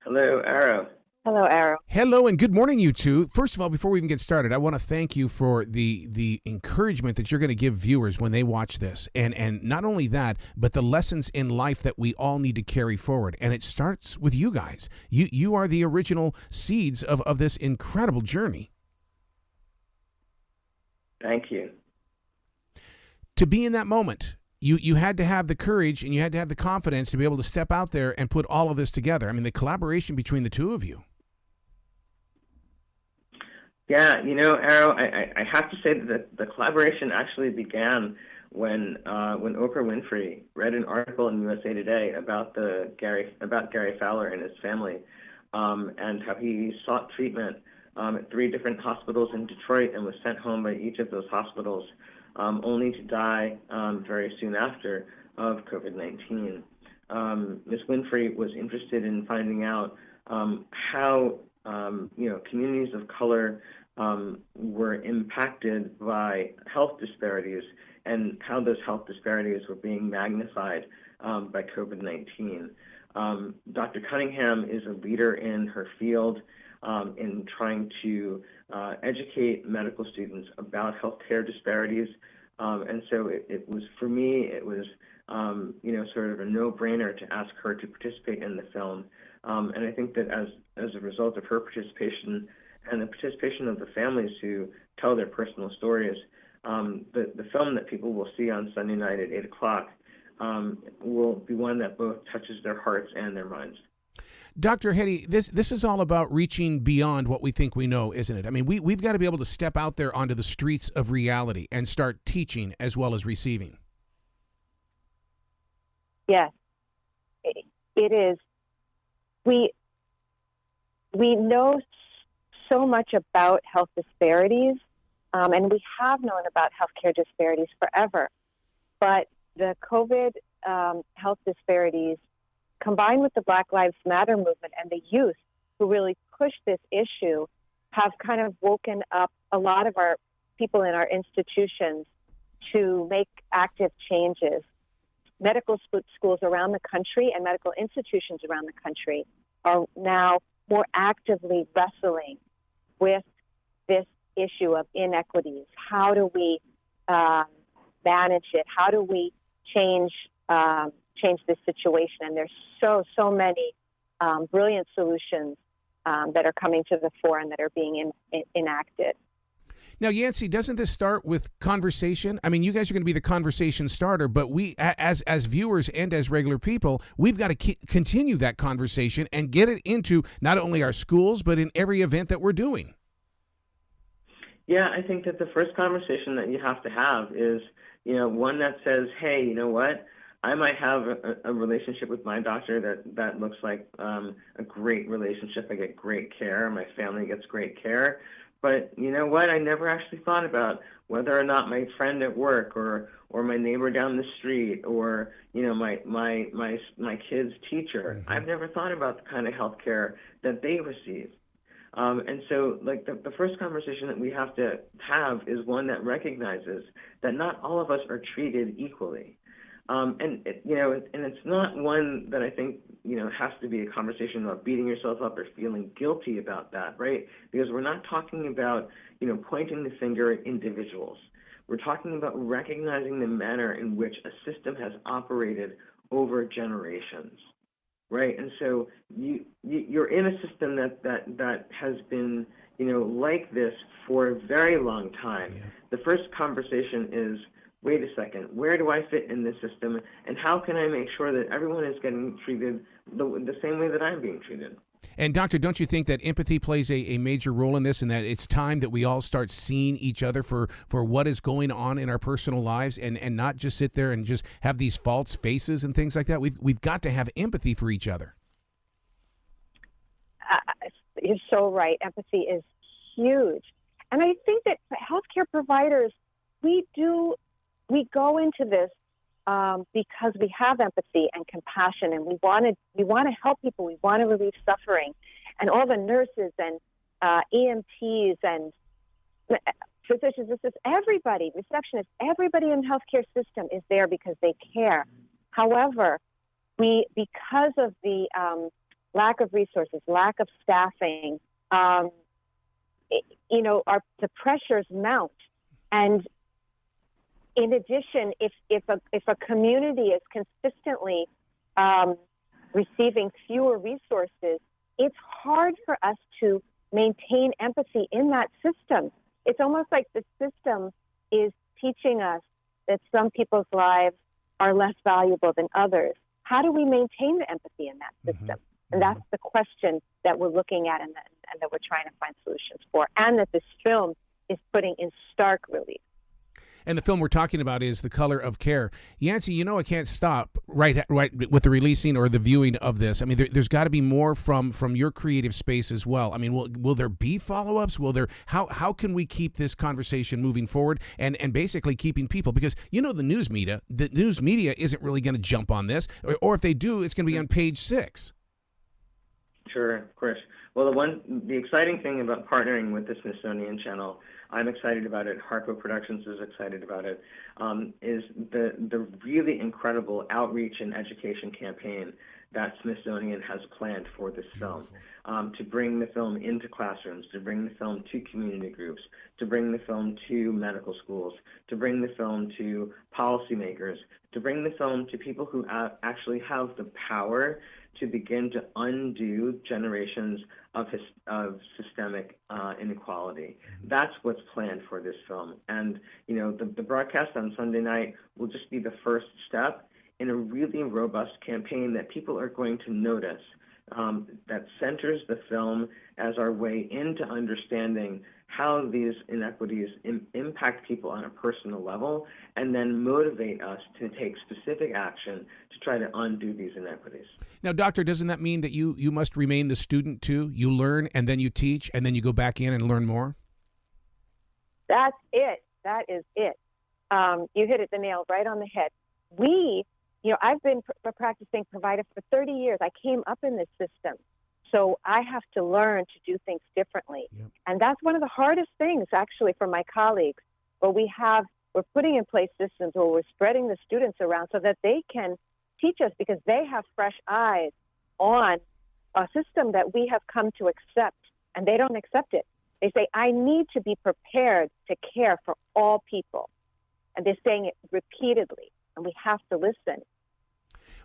Hello, Arrow. Hello, Arrow. Hello and good morning, you two. First of all, before we even get started, I want to thank you for the encouragement that you're going to give viewers when they watch this. And not only that, but the lessons in life that we all need to carry forward. And it starts with you guys. You are the original seeds of this incredible journey. Thank you. To be in that moment, you had to have the courage and you had to have the confidence to be able to step out there and put all of this together. I mean, the collaboration between the two of you. Yeah, Arrow, I have to say that the collaboration actually began when Oprah Winfrey read an article in USA Today about Gary Fowler and his family, and how he sought treatment at 3 different hospitals in Detroit and was sent home by each of those hospitals, only to die very soon after of COVID-19. Ms. Winfrey was interested in finding out how communities of color were impacted by health disparities and how those health disparities were being magnified by COVID-19. Dr. Cunningham is a leader in her field in trying to educate medical students about healthcare disparities. And so it was, for me, it was, sort of a no-brainer to ask her to participate in the film. And I think that as a result of her participation and the participation of the families who tell their personal stories, the film that people will see on Sunday night at 8 o'clock will be one that both touches their hearts and their minds. Dr. Hetty, this is all about reaching beyond what we think we know, isn't it? I mean, we've got to be able to step out there onto the streets of reality and start teaching as well as receiving. Yes, it is. We know so much about health disparities, and we have known about healthcare disparities forever. But the COVID health disparities, combined with the Black Lives Matter movement and the youth who really pushed this issue, have kind of woken up a lot of our people in our institutions to make active changes. Medical schools around the country and medical institutions around the country are now more actively wrestling with this issue of inequities. How do we manage it? How do we change this situation? And there's so many brilliant solutions that are coming to the fore and that are being enacted. Now, Yance, doesn't this start with conversation? I mean, you guys are going to be the conversation starter, but we, as viewers and as regular people, we've got to continue that conversation and get it into not only our schools, but in every event that we're doing. Yeah, I think that the first conversation that you have to have is, one that says, hey, you know what? I might have a relationship with my doctor that looks like a great relationship. I get great care. My family gets great care. But you know what? I never actually thought about whether or not my friend at work or my neighbor down the street or my kid's teacher. Mm-hmm. I've never thought about the kind of health care that they receive. And so, like the first conversation that we have to have is one that recognizes that not all of us are treated equally. And it's not one that I think has to be a conversation about beating yourself up or feeling guilty about that, right? Because we're not talking about pointing the finger at individuals. We're talking about recognizing the manner in which a system has operated over generations, right? And so you're in a system that has been like this for a very long time. Yeah. The first conversation is, wait a second, where do I fit in this system, and how can I make sure that everyone is getting treated the same way that I'm being treated? And Doctor, don't you think that empathy plays a major role in this, and that it's time that we all start seeing each other for what is going on in our personal lives, and not just sit there and just have these false faces and things like that? We've got to have empathy for each other. You're so right. Empathy is huge. And I think that healthcare providers, we go into this because we have empathy and compassion, and we want to help people. We want to relieve suffering, and all the nurses and EMTs and physicians, everybody, receptionists, everybody in the healthcare system is there because they care. However, because of the lack of resources, lack of staffing, the pressures mount. And in addition, if a community is consistently receiving fewer resources, it's hard for us to maintain empathy in that system. It's almost like the system is teaching us that some people's lives are less valuable than others. How do we maintain the empathy in that system? Mm-hmm. And that's the question that we're looking at and that we're trying to find solutions for, and that this film is putting in stark relief. And the film we're talking about is The Color of Care. Yance, I can't stop right with the releasing or the viewing of this. I mean, there's got to be more from your creative space as well. I mean, will there be follow-ups? How can we keep this conversation moving forward and basically keeping people? Because, the news media isn't really going to jump on this, or if they do, it's going to be on page 6. Sure, of course. Well, the exciting thing about partnering with the Smithsonian Channel, I'm excited about it, Harpo Productions is excited about it, is the really incredible outreach and education campaign that Smithsonian has planned for this film, to bring the film into classrooms, to bring the film to community groups, to bring the film to medical schools, to bring the film to policymakers, to bring the film to people who actually have the power to begin to undo generations of systemic inequality. That's what's planned for this film. And, the broadcast on Sunday night will just be the first step in a really robust campaign that people are going to notice, that centers the film as our way into understanding how these inequities impact people on a personal level, and then motivate us to take specific action to try to undo these inequities. Now, Doctor, doesn't that mean that you must remain the student too? You learn and then you teach and then you go back in and learn more? That's it. That is it. You hit the nail right on the head. I've been a practicing provider for 30 years. I came up in this system. So I have to learn to do things differently. Yep. And that's one of the hardest things, actually, for my colleagues. But we're putting in place systems where we're spreading the students around so that they can teach us, because they have fresh eyes on a system that we have come to accept, and they don't accept it. They say, I need to be prepared to care for all people. And they're saying it repeatedly, and we have to listen.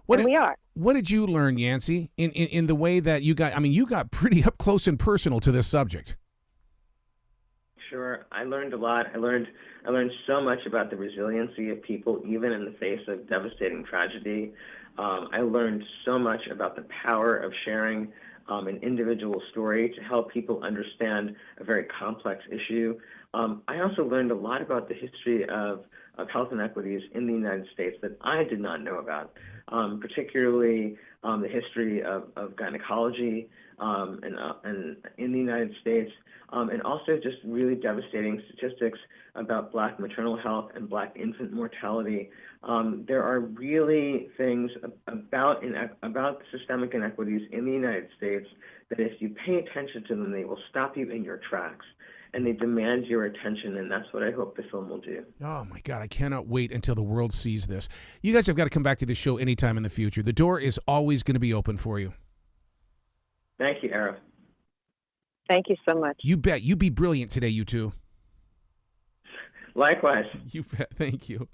We are. What did you learn, Yance, in the way that you got pretty up close and personal to this subject? Sure. I learned a lot. I learned so much about the resiliency of people, even in the face of devastating tragedy. I learned so much about the power of sharing an individual story to help people understand a very complex issue. I also learned a lot about the history of health inequities in the United States that I did not know about, particularly the history of gynecology and in the United States, and also just really devastating statistics about Black maternal health and Black infant mortality. There are really things about systemic inequities in the United States that if you pay attention to them, they will stop you in your tracks. And they demand your attention, and that's what I hope the film will do. Oh, my God. I cannot wait until the world sees this. You guys have got to come back to this show anytime in the future. The door is always going to be open for you. Thank you, Ara. Thank you so much. You bet. You be brilliant today, you two. Likewise. You bet. Thank you.